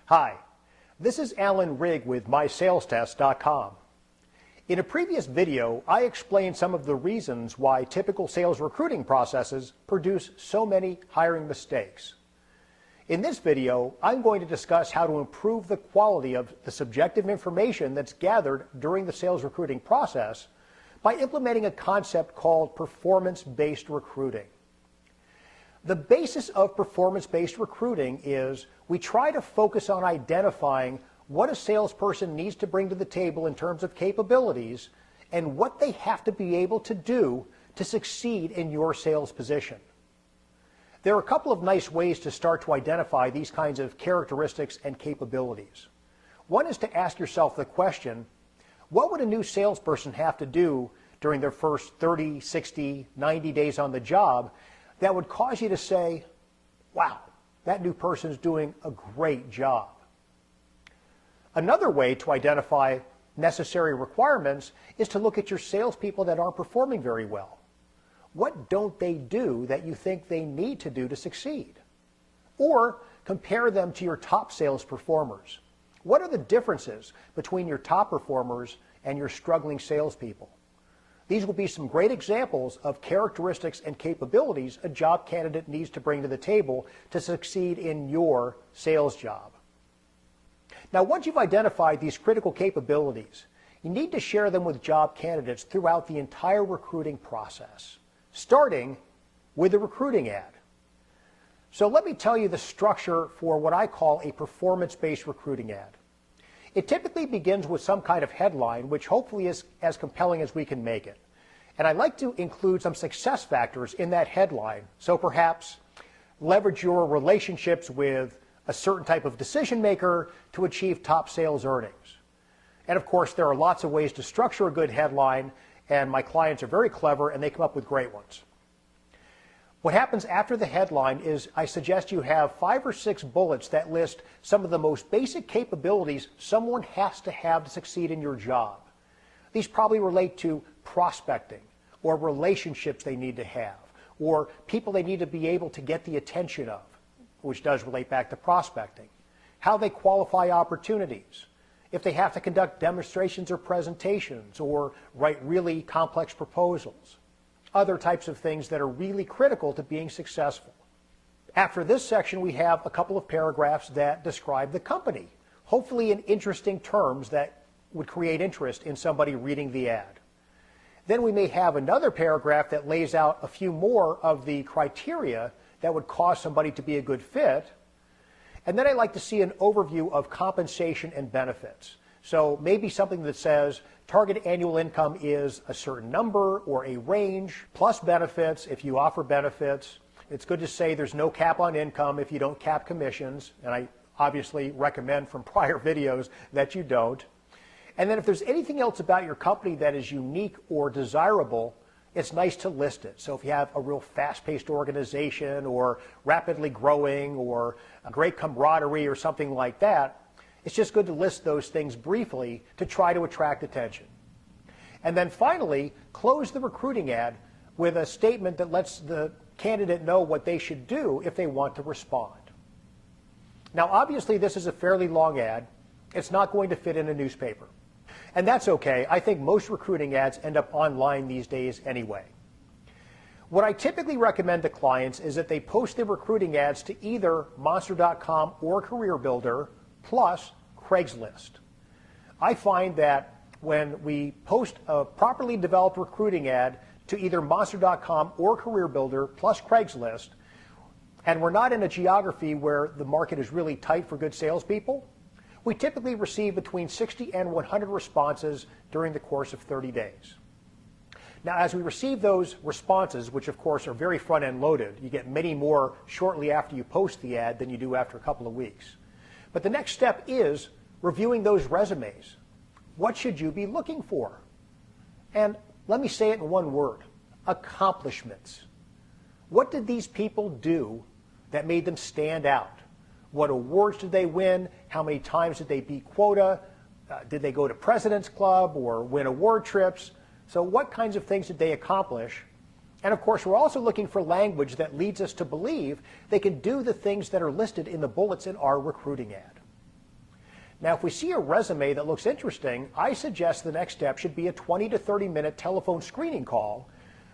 Hi, this is Alan Rigg with MySalesTest.com. In a previous video, I explained some of the reasons why typical sales recruiting processes produce so many hiring mistakes. In this video, I'm going to discuss how to improve the quality of the subjective information that's gathered during the sales recruiting process by implementing a concept called performance-based recruiting. The basis of performance-based recruiting is we try to focus on identifying what a salesperson needs to bring to the table in terms of capabilities and what they have to be able to do to succeed in your sales position. There are a couple of nice ways to start to identify these kinds of characteristics and capabilities. One is to ask yourself the question, what would a new salesperson have to do during their first 30, 60, 90 days on the job that would cause you to say, wow, that new person is doing a great job? Another way to identify necessary requirements is to look at your salespeople that aren't performing very well. What don't they do that you think they need to do to succeed? Or compare them to your top sales performers. What are the differences between your top performers and your struggling salespeople? These will be some great examples of characteristics and capabilities a job candidate needs to bring to the table to succeed in your sales job. Now, once you've identified these critical capabilities, you need to share them with job candidates throughout the entire recruiting process, starting with the recruiting ad. So let me tell you the structure for what I call a performance-based recruiting ad. It typically begins with some kind of headline, which hopefully is as compelling as we can make it. And I like to include some success factors in that headline. So perhaps leverage your relationships with a certain type of decision maker to achieve top sales earnings. And of course, there are lots of ways to structure a good headline, and my clients are very clever and they come up with great ones. What happens after the headline is I suggest you have 5 or 6 bullets that list some of the most basic capabilities someone has to have to succeed in your job. These probably relate to prospecting or relationships they need to have or people they need to be able to get the attention of, which does relate back to prospecting, how they qualify opportunities, if they have to conduct demonstrations or presentations or write really complex proposals, other types of things that are really critical to being successful. After this section, we have a couple of paragraphs that describe the company, hopefully in interesting terms that would create interest in somebody reading the ad. Then we may have another paragraph that lays out a few more of the criteria that would cause somebody to be a good fit. And then I like to see an overview of compensation and benefits. So maybe something that says target annual income is a certain number or a range, plus benefits if you offer benefits. It's good to say there's no cap on income if you don't cap commissions, and I obviously recommend from prior videos that you don't. And then if there's anything else about your company that is unique or desirable, it's nice to list it. So if you have a real fast-paced organization or rapidly growing or a great camaraderie or something like that, it's just good to list those things briefly to try to attract attention. And then finally, close the recruiting ad with a statement that lets the candidate know what they should do if they want to respond. Now, obviously, this is a fairly long ad. It's not going to fit in a newspaper. And that's okay. I think most recruiting ads end up online these days anyway. What I typically recommend to clients is that they post their recruiting ads to either Monster.com or CareerBuilder plus Craigslist. I find that when we post a properly developed recruiting ad to either Monster.com or CareerBuilder plus Craigslist, and we're not in a geography where the market is really tight for good salespeople, we typically receive between 60 and 100 responses during the course of 30 days. Now, as we receive those responses, which of course are very front-end loaded, you get many more shortly after you post the ad than you do after a couple of weeks. But the next step is reviewing those resumes. What should you be looking for? And let me say it in one word: accomplishments. What did these people do that made them stand out? What awards did they win? How many times did they beat quota? Did they go to President's Club or win award trips? So what kinds of things did they accomplish? And of course, we're also looking for language that leads us to believe they can do the things that are listed in the bullets in our recruiting ad. Now, if we see a resume that looks interesting, I suggest the next step should be a 20 to 30-minute telephone screening call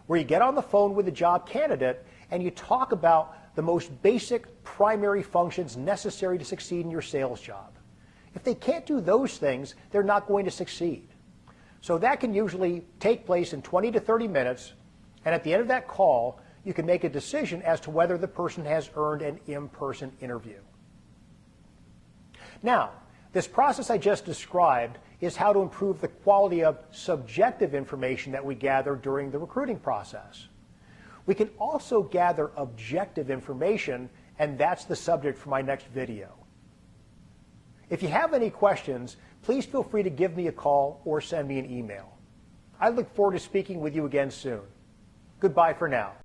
where you get on the phone with the job candidate and you talk about the most basic primary functions necessary to succeed in your sales job. If they can't do those things, they're not going to succeed. So that can usually take place in 20 to 30 minutes, and at the end of that call, you can make a decision as to whether the person has earned an in-person interview. Now, this process I just described is how to improve the quality of subjective information that we gather during the recruiting process. We can also gather objective information, and that's the subject for my next video. If you have any questions, please feel free to give me a call or send me an email. I look forward to speaking with you again soon. Goodbye for now.